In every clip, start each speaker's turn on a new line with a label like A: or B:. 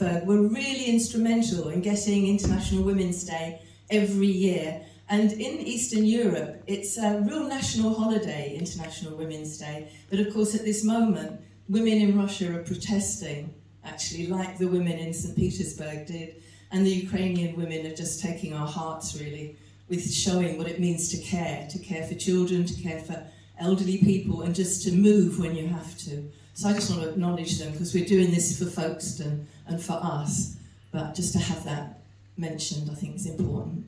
A: Petersburg were really instrumental in getting International Women's Day every year. And in Eastern Europe, it's a real national holiday, International Women's Day. But of course, at this moment, women in Russia are protesting, actually, like the women in St. Petersburg did. And the Ukrainian women are just taking our hearts, really, with showing what it means to care for children, to care for elderly people, and just to move when you have to. So I just want to acknowledge them, because we're doing this for Folkestone and for us. But just to have that mentioned, I think is important.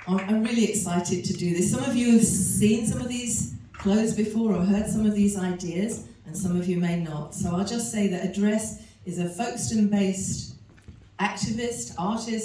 A: I'm really excited to do this. Some of you have seen some of these clothes before or heard some of these ideas, and some of you may not. So I'll just say that Address is a Folkestone-based activist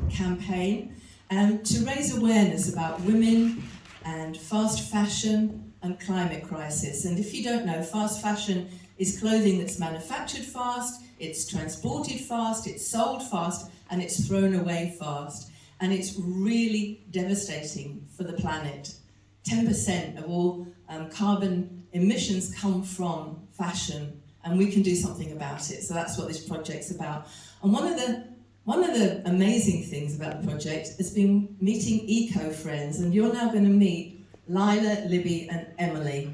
A: campaign to raise awareness about women and fast fashion and climate crisis. And if you don't know, fast fashion is clothing that's manufactured fast, it's transported fast, it's sold fast, and it's thrown away fast. And it's really devastating for the planet. 10% of all carbon emissions come from fashion, and we can do something about it. So that's what this project's about. And one of the amazing things about the project has been meeting eco-friends, and you're now going to meet Lila, Libby, and Emily.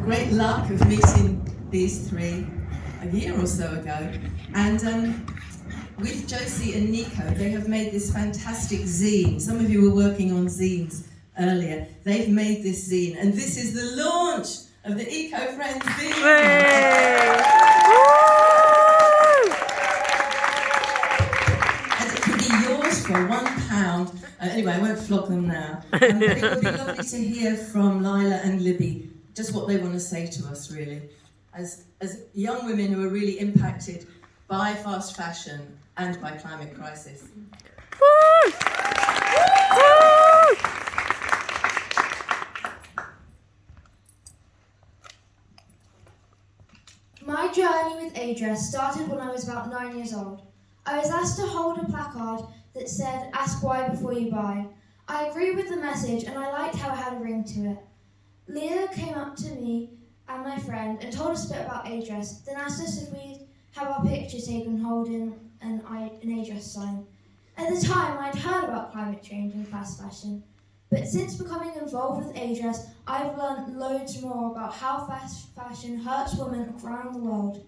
A: Great luck of meeting these three a year or so ago, and with Josie and Nico, they have made this fantastic zine. Some of you were working on zines earlier. They've made this zine, and this is the launch of the Eco Friends zine. And it could be yours for £1. Anyway, I won't flog them now. But it would be lovely to hear from Lila and Libby just what they want to say to us, really, as young women who are really impacted by fast fashion and by climate crisis.
B: My journey with Address started when I was about 9 years old. I was asked to hold a placard that said, "Ask why before you buy." I agreed with the message, and I liked how it had a ring to it. Leah came up to me and my friend and told us a bit about Address, then asked us if we'd have our picture taken holding an Address sign. At the time, I'd heard about climate change and fast fashion, but since becoming involved with Address, I've learned loads more about how fast fashion hurts women around the world.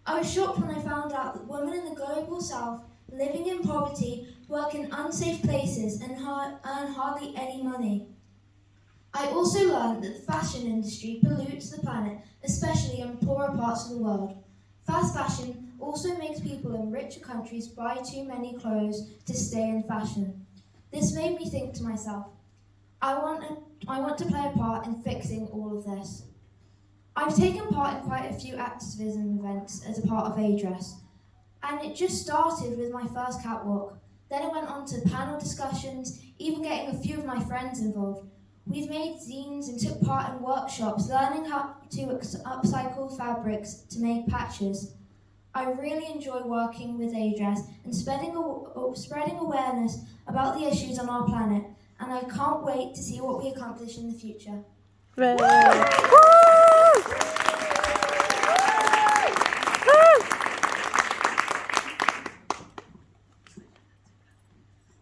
B: I was shocked when I found out that women in the global south, living in poverty, work in unsafe places and earn hardly any money. I also learned that the fashion industry pollutes the planet, especially in poorer parts of the world. Fast fashion also makes people in richer countries buy too many clothes to stay in fashion. This made me think to myself, I want to play a part in fixing all of this. I've taken part in quite a few activism events as a part of Address, and it just started with my first catwalk. Then it went on to panel discussions, even getting a few of my friends involved. We've made zines and took part in workshops, learning how to upcycle fabrics to make patches. I really enjoy working with Address and spreading awareness about the issues on our planet, and I can't wait to see what we accomplish in the future.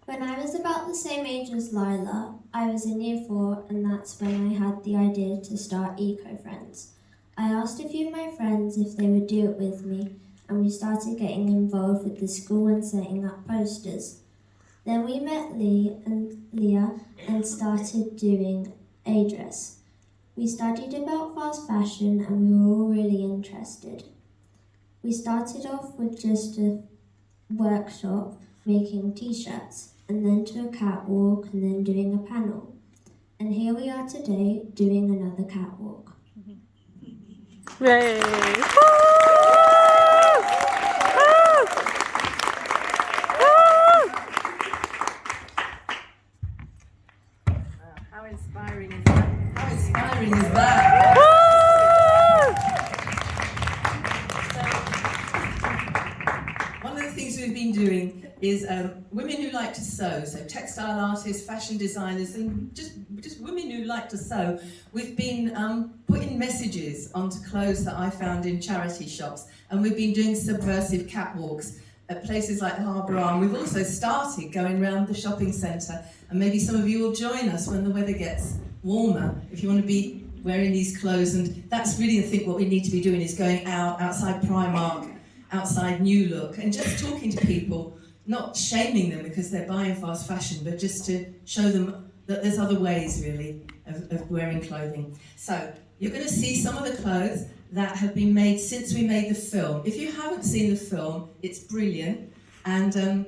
C: When I was about the same age as Lila, I was in year 4, and that's when I had the idea to start Eco Friends. I asked a few of my friends if they would do it with me, and we started getting involved with the school and setting up posters. Then we met Leah and started doing Address. We studied about fast fashion and we were all really interested. We started off with just a workshop making t-shirts, and then to a catwalk, and then doing a panel. And here we are today doing another catwalk.
D: Yay!
A: How inspiring is that? How inspiring is that? is women who like to sew, so textile artists, fashion designers, and just women who like to sew. We've been putting messages onto clothes that I found in charity shops, and we've been doing subversive catwalks at places like the Harbour Arm. We've also started going around the shopping centre, and maybe some of you will join us when the weather gets warmer, if you want to be wearing these clothes. And that's really, I think, what we need to be doing, is going outside Primark, outside New Look, and just talking to people, not shaming them because they're buying fast fashion, but just to show them that there's other ways, really, of wearing clothing. So you're going to see some of the clothes that have been made since we made the film. If you haven't seen the film, it's brilliant, and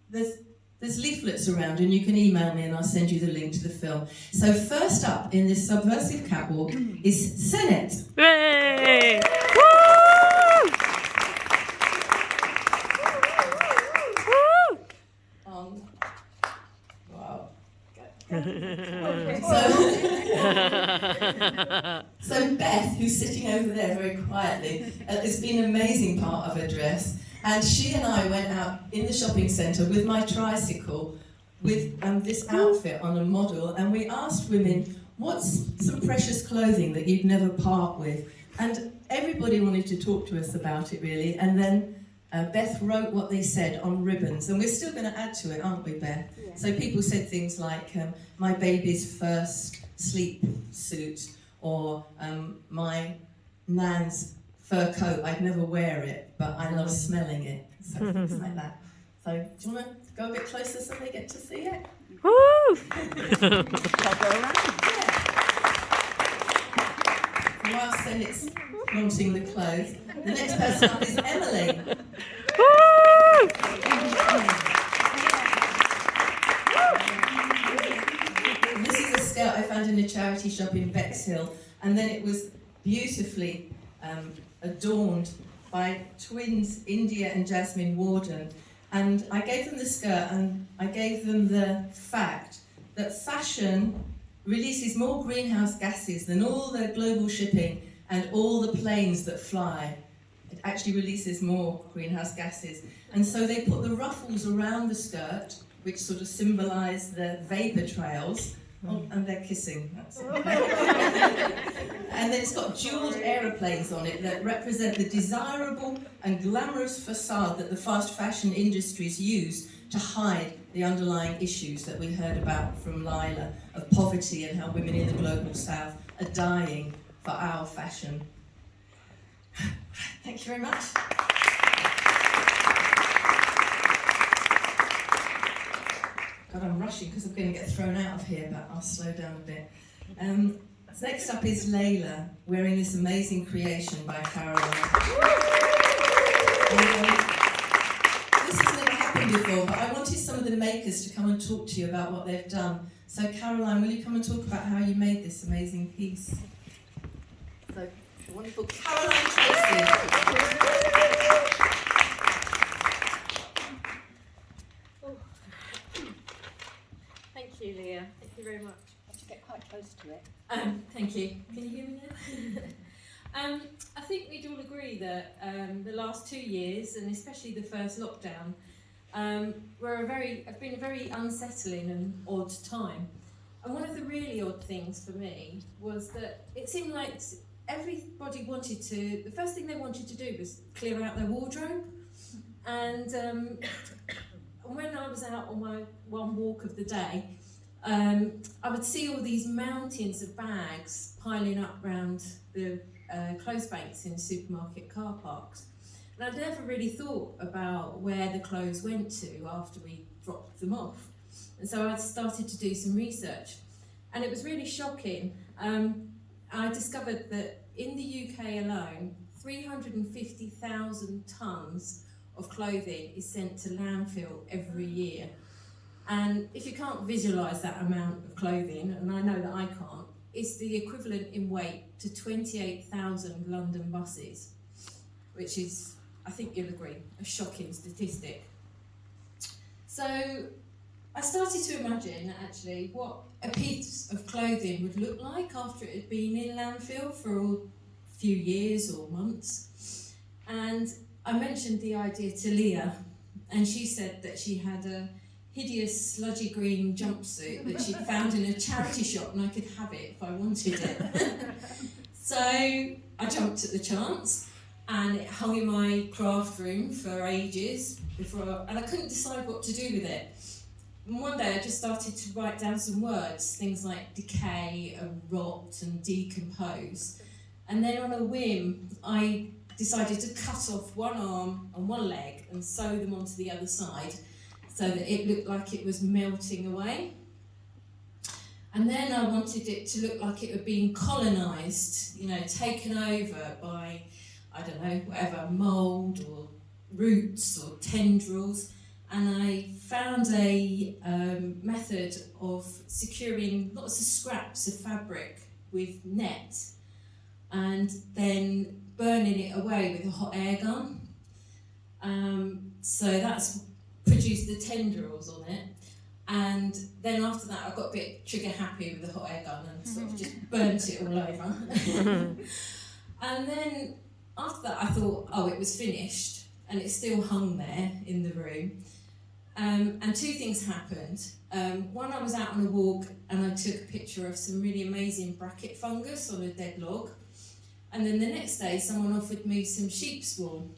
A: there's leaflets around, and you can email me and I'll send you the link to the film. So first up in this subversive catwalk is Senet.
D: Yay!
A: Wow. So Beth, who's sitting over there very quietly, has been an amazing part of her dress. And she and I went out in the shopping centre with my tricycle with this outfit on a model, and we asked women, what's some precious clothing that you'd never part with? And everybody wanted to talk to us about it, really. And then Beth wrote what they said on ribbons, and we're still going to add to it, aren't we, Beth? Yeah. So people said things like, my baby's first sleep suit, or my nan's fur coat, I'd never wear it, but I love smelling it. So things like that. So do you want to go a bit closer so they get to see it?
D: Woo!
A: Yeah. While Senet's launching the clothes, the next person up is Emily.
D: Woo!
A: And this is a skirt I found in a charity shop in Bexhill, and then it was beautifully adorned by twins India and Jasmine Warden. And I gave them the skirt, and I gave them the fact that fashion releases more greenhouse gases than all the global shipping and all the planes that fly. It actually releases more greenhouse gases. And so they put the ruffles around the skirt, which sort of symbolise the vapour trails. Oh, and they're kissing. That's it. And then it's got jewelled aeroplanes on it that represent the desirable and glamorous facade that the fast fashion industries use to hide the underlying issues that we heard about from Lila, of poverty and how women in the global south are dying for our fashion. Thank you very much. God, I'm rushing because I'm going to get thrown out of here, but I'll slow down a bit. Next up is Layla, wearing this amazing creation by Caroline. This has never happened before, but I wanted some of the makers to come and talk to you about what they've done. So Caroline, will you come and talk about how you made this amazing piece? So, the wonderful Caroline Tracy.
E: Thank you, Leah. Thank you very much. I have to get quite close to it.
A: Thank you. Can you hear me now?
E: I think we'd all agree that the last 2 years, and especially the first lockdown, have been a very unsettling and odd time. And one of the really odd things for me was that it seemed like everybody wanted to, the first thing they wanted to do was clear out their wardrobe. And when I was out on my one walk of the day, I would see all these mountains of bags piling up around the clothes banks in supermarket car parks. And I'd never really thought about where the clothes went to after we dropped them off. And so I started to do some research. And it was really shocking. I discovered that in the UK alone, 350,000 tonnes of clothing is sent to landfill every year. And if you can't visualise that amount of clothing, and I know that I can't, it's the equivalent in weight to 28,000 London buses, which is, I think you'll agree, a shocking statistic. So I started to imagine, actually, what a piece of clothing would look like after it had been in landfill for a few years or months. And I mentioned the idea to Leah and she said that she had a hideous sludgy green jumpsuit that she'd found in a charity shop and I could have it if I wanted it. So I jumped at the chance, and it hung in my craft room for ages and I couldn't decide what to do with it. And one day I just started to write down some words, things like decay and rot and decompose. And then on a whim, I decided to cut off one arm and one leg and sew them onto the other side so that it looked like it was melting away. And then I wanted it to look like it had been colonised, taken over by, I don't know, whatever, mould or roots or tendrils. And I found a method of securing lots of scraps of fabric with net and then burning it away with a hot air gun. So that's produced the tendrils on it. And then after that, I got a bit trigger happy with the hot air gun and sort of just burnt it all over. And then after that, I thought, oh, it was finished, and it still hung there in the room. And two things happened. One, I was out on a walk and I took a picture of some really amazing bracket fungus on a dead log. And then the next day, someone offered me some sheep's wool.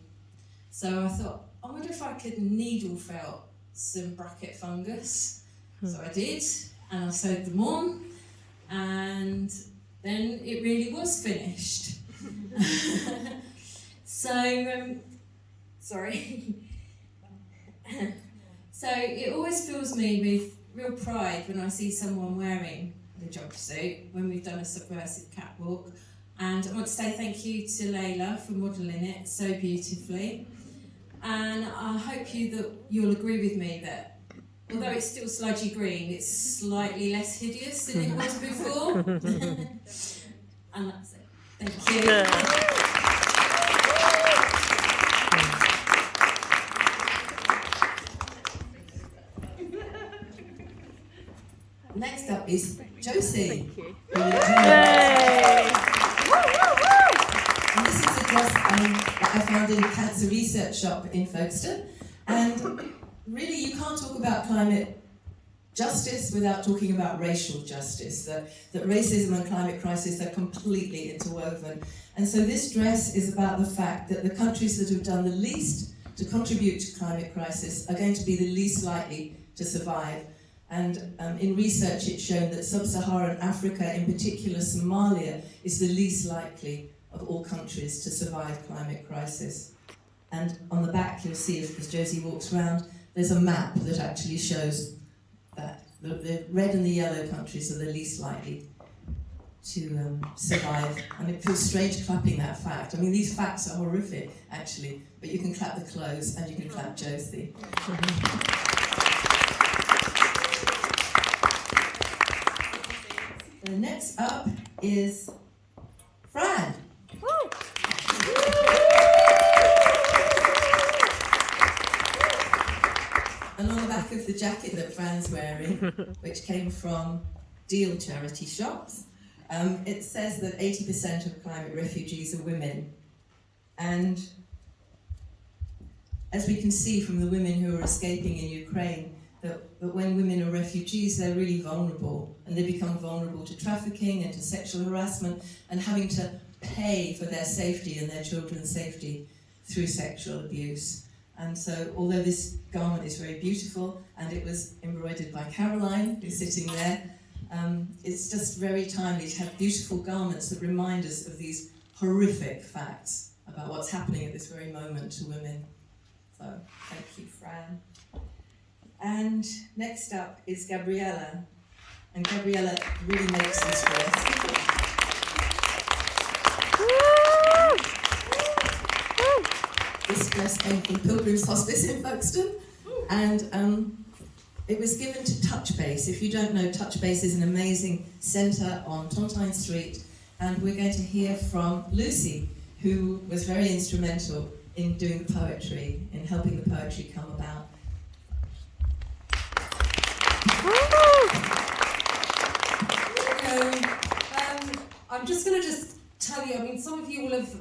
E: So I thought, I wonder if I could needle felt some bracket fungus. So I did, and I sewed them on, and then it really was finished. So, sorry. So it always fills me with real pride when I see someone wearing the jumpsuit when we've done a subversive catwalk. And I want to say thank you to Layla for modelling it so beautifully. And I hope that you'll agree with me that although it's still sludgy green, it's slightly less hideous than it was before. And that's it. Thank you.
D: Yeah.
A: Next up is Josie.
D: Thank you.
A: Yay! And this is a dress that I found in a cancer research shop in Folkestone. And really, you can't talk about climate justice without talking about racial justice, that racism and climate crisis are completely interwoven. And so this dress is about the fact that the countries that have done the least to contribute to climate crisis are going to be the least likely to survive. And in research it's shown that sub-Saharan Africa, in particular Somalia, is the least likely of all countries to survive climate crisis. And on the back you'll see, as Josie walks around, there's a map that actually shows that the red and the yellow countries are the least likely to survive. And it feels strange clapping that fact. I mean, these facts are horrific, actually, but you can clap the clothes and you can clap Josie. The next up is Fran. And on the back of the jacket that Fran's wearing, which came from Deal charity shops, it says that 80% of climate refugees are women. And as we can see from the women who are escaping in Ukraine, that when women are refugees, they're really vulnerable, and they become vulnerable to trafficking and to sexual harassment and having to pay for their safety and their children's safety through sexual abuse. And so, although this garment is very beautiful, and it was embroidered by Caroline, who's sitting there, it's just very timely to have beautiful garments that remind us of these horrific facts about what's happening at this very moment to women. So, thank you, Fran. And next up is Gabriella. And Gabriella really makes this dress. This dress came from Pilgrim's Hospice in Folkestone, and it was given to Touchbase. If you don't know, Touchbase is an amazing centre on Tontine Street, and we're going to hear from Lucy, who was very instrumental in doing the poetry, in helping the poetry come about.
F: I'm just going to tell you, I mean, some of you will have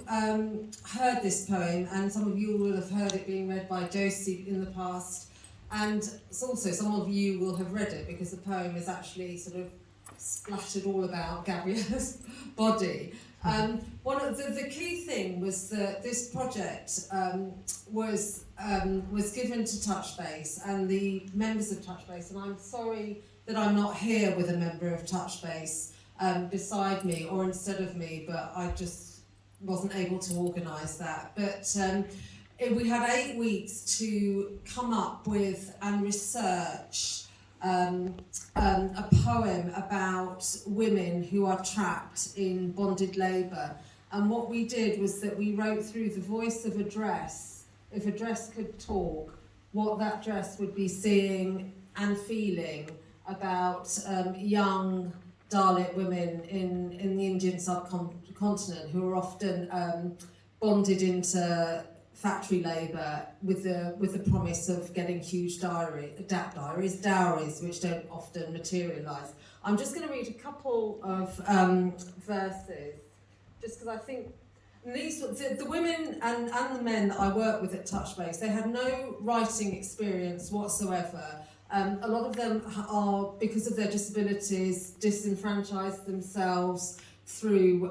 F: heard this poem, and some of you will have heard it being read by Josie in the past, and it's also some of you will have read it because the poem is actually sort of splattered all about Gabriella's body. One of the key thing was that this project was given to Touchbase and the members of Touchbase, and I'm sorry that I'm not here with a member of Touchbase beside me or instead of me, but I just wasn't able to organise that. But we had 8 weeks to come up with and research a poem about women who are trapped in bonded labour. And what we did was that we wrote through the voice of a dress, if a dress could talk, what that dress would be seeing and feeling about young Dalit women in the Indian subcontinent who are often bonded into factory labour with the promise of getting huge dowries, which don't often materialise. I'm just going to read a couple of verses, just because I think the women and the men that I work with at Touchbase, they had no writing experience whatsoever. A lot of them are, because of their disabilities, disenfranchised themselves through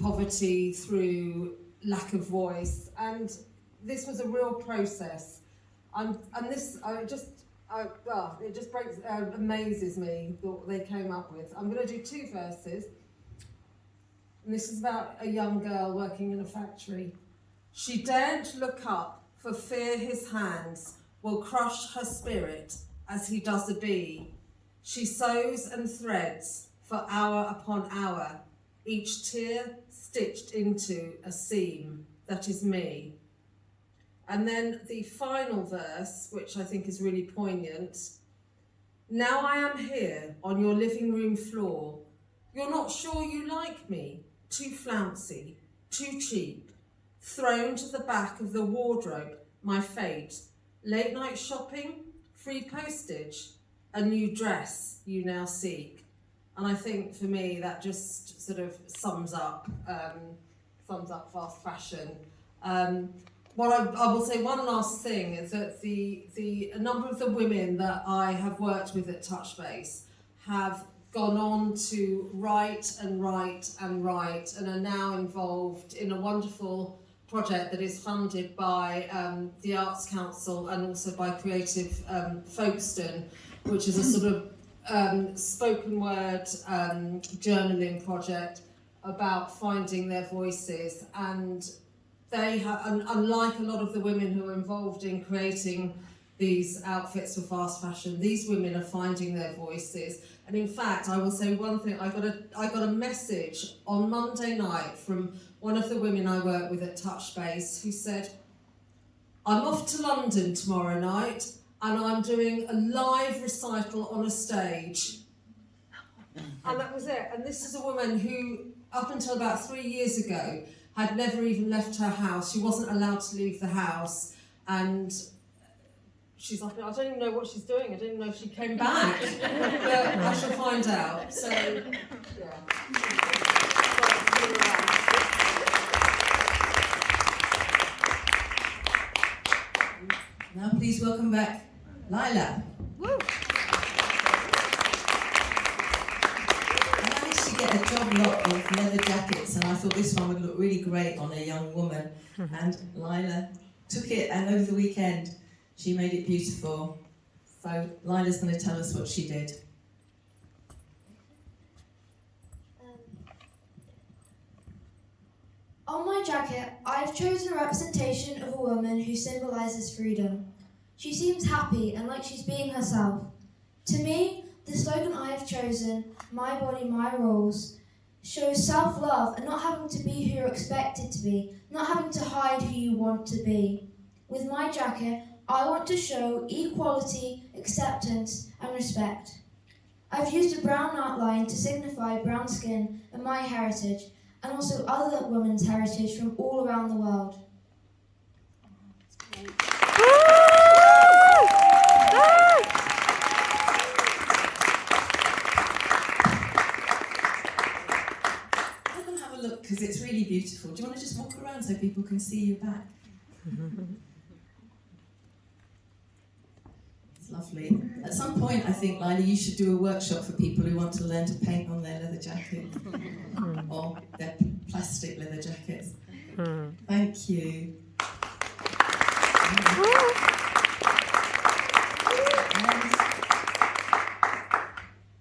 F: poverty, through lack of voice, and this was a real process. It just amazes me what they came up with. I'm going to do 2 verses, and this is about a young girl working in a factory. She daren't look up for fear his hands will crush her spirit as he does a bee. She sews and threads for hour upon hour, each tear stitched into a seam that is me. And then the final verse, which I think is really poignant. Now I am here on your living room floor. You're not sure you like me, too flouncy, too cheap. Thrown to the back of the wardrobe, my fate. Late night shopping, free postage, a new dress you now seek. And I think for me that just sort of sums up fast fashion. What I will say one last thing is that a number of the women that I have worked with at Touchbase have gone on to write and write and write, and are now involved in a wonderful project that is funded by the Arts Council and also by Creative Folkestone, which is a sort of spoken word journaling project about finding their voices. And they have, unlike a lot of the women who are involved in creating these outfits for fast fashion, these women are finding their voices. And in fact, I will say one thing, I got a message on Monday night from one of the women I work with at Touchbase who said, I'm off to London tomorrow night and I'm doing a live recital on a stage. And that was it. And this is a woman who, up until about 3 years ago, had never even left her house. She wasn't allowed to leave the house. And she's like, I don't even know what she's doing. I don't even know if she came back. But I shall find out. So, yeah.
A: Now please welcome back Lila.
D: Woo!
A: I managed to get a job lot of leather jackets, and I thought this one would look really great on a young woman. And Lila took it, and over the weekend she made it beautiful. So Lila's going to tell us what she did.
B: On my jacket, I've chosen a representation of a woman who symbolises freedom. She seems happy and like she's being herself. To me, the slogan I have chosen, my body, my rules, shows self-love and not having to be who you're expected to be, not having to hide who you want to be. With my jacket, I want to show equality, acceptance and respect. I've used a brown outline to signify brown skin and my heritage, and also other women's heritage from all around the world.
A: We're going to have a because it's really beautiful. Do you want to just walk around so people can see your back? It's lovely. At some point, I think, Lila, you should do a workshop for people who want to learn to paint on their leather jackets or their plastic leather jackets. Thank you. And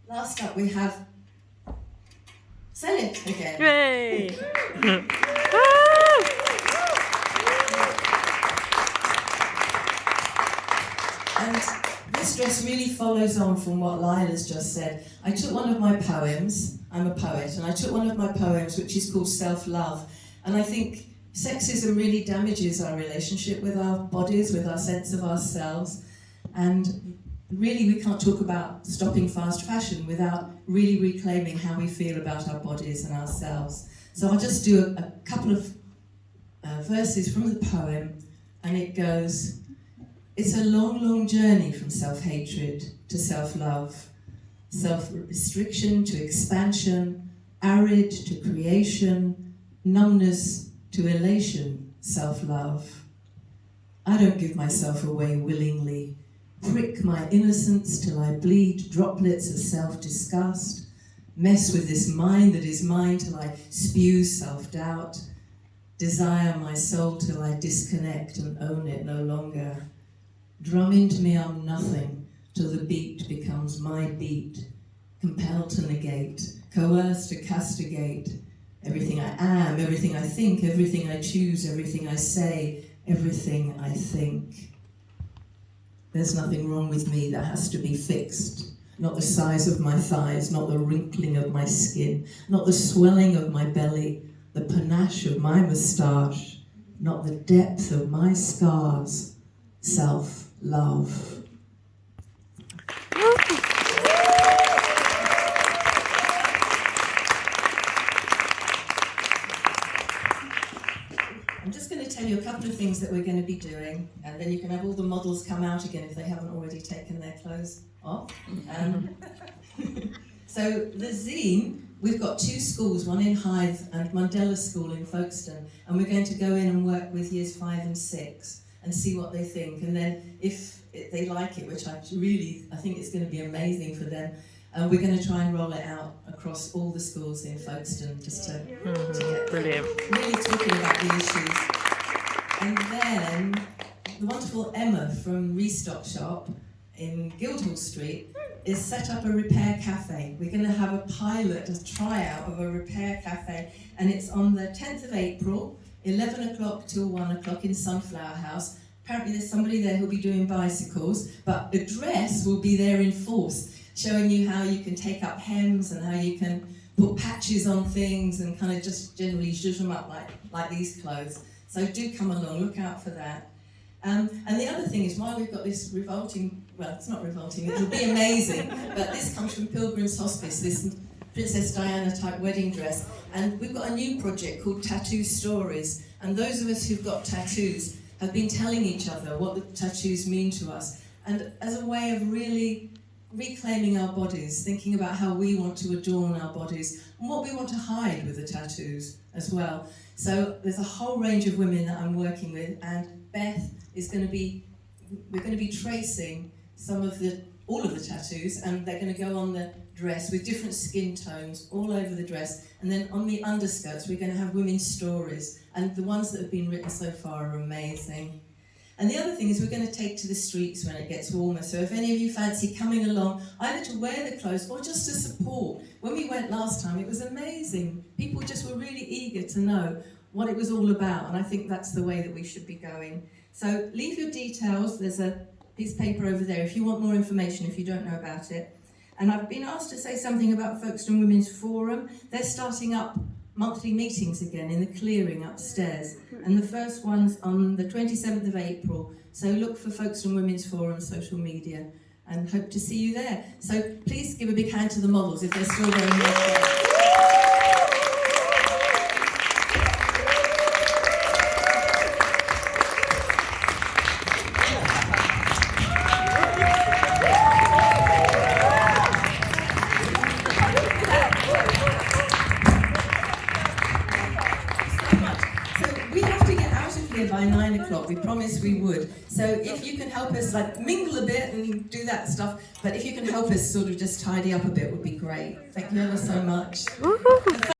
A: last up, we have Senate again.
D: Yay!
A: And this dress really follows on from what Lila's just said. I took one of my poems, I'm a poet, and I took one of my poems which is called Self-Love. And I think sexism really damages our relationship with our bodies, with our sense of ourselves. And really we can't talk about stopping fast fashion without really reclaiming how we feel about our bodies and ourselves. So I'll just do a couple of verses from the poem, and it goes, "It's a long, long journey from self-hatred to self-love, self-restriction to expansion, arid to creation, numbness to elation, self-love. I don't give myself away willingly, prick my innocence till I bleed droplets of self-disgust, mess with this mind that is mine till I spew self-doubt, desire my soul till I disconnect and own it no longer. Drum into me I'm nothing till the beat becomes my beat, compelled to negate, coerced to castigate, everything I am, everything I think, everything I choose, everything I say, everything I think. There's nothing wrong with me that has to be fixed. Not the size of my thighs, not the wrinkling of my skin, not the swelling of my belly, the panache of my moustache, not the depth of my scars. Self-love." I'm just going to tell you a couple of things that we're going to be doing, and then you can have all the models come out again if they haven't already taken their clothes off. So the zine, we've got two schools, one in Hythe and Mandela School in Folkestone, and we're going to go in and work with years 5 and 6 and see what they think. And then if they like it, which I think it's going to be amazing for them, we're going to try and roll it out across all the schools in Folkestone just to get
D: Brilliant.
A: really talking about the issues. And then the wonderful Emma from Restock Shop in Guildhall Street is set up a repair cafe. We're going to have a pilot, a tryout of a repair cafe, and it's on the 10th of April, 11 o'clock till 1 o'clock in Sunflower House. Apparently there's somebody there who'll be doing bicycles, but the dress will be there in force, showing you how you can take up hems and how you can put patches on things and kind of just generally zhuzh them up like these clothes. So do come along, look out for that. And the other thing is, while we've got this revolting, well, it's not revolting, it'll be amazing, but this comes from Pilgrim's Hospice, this Princess Diana type wedding dress. And we've got a new project called Tattoo Stories. And those of us who've got tattoos have been telling each other what the tattoos mean to us. And as a way of really reclaiming our bodies, thinking about how we want to adorn our bodies and what we want to hide with the tattoos as well. So there's a whole range of women that I'm working with, and Beth is going to be, we're going to be tracing all of the tattoos, and they're going to go on the dress with different skin tones all over the dress. And then on the underskirts, we're going to have women's stories, and the ones that have been written so far are amazing. And the other thing is we're going to take to the streets when it gets warmer. So if any of you fancy coming along, either to wear the clothes or just to support. When we went last time, it was amazing. People just were really eager to know what it was all about, and I think that's the way that we should be going. So leave your details. There's a piece of paper over there if you want more information, if you don't know about it. And I've been asked to say something about Folkestone Women's Forum. They're starting up monthly meetings again in the clearing upstairs, and the first one's on the 27th of April, so look for Folkestone Women's Forum social media and hope to see you there. So please give a big hand to the models if they're still very much. here by 9 o'clock. We promised we would. So if you can help us, like, mingle a bit and do that stuff, but if you can help us sort of just tidy up a bit, would be great. Thank you ever so much.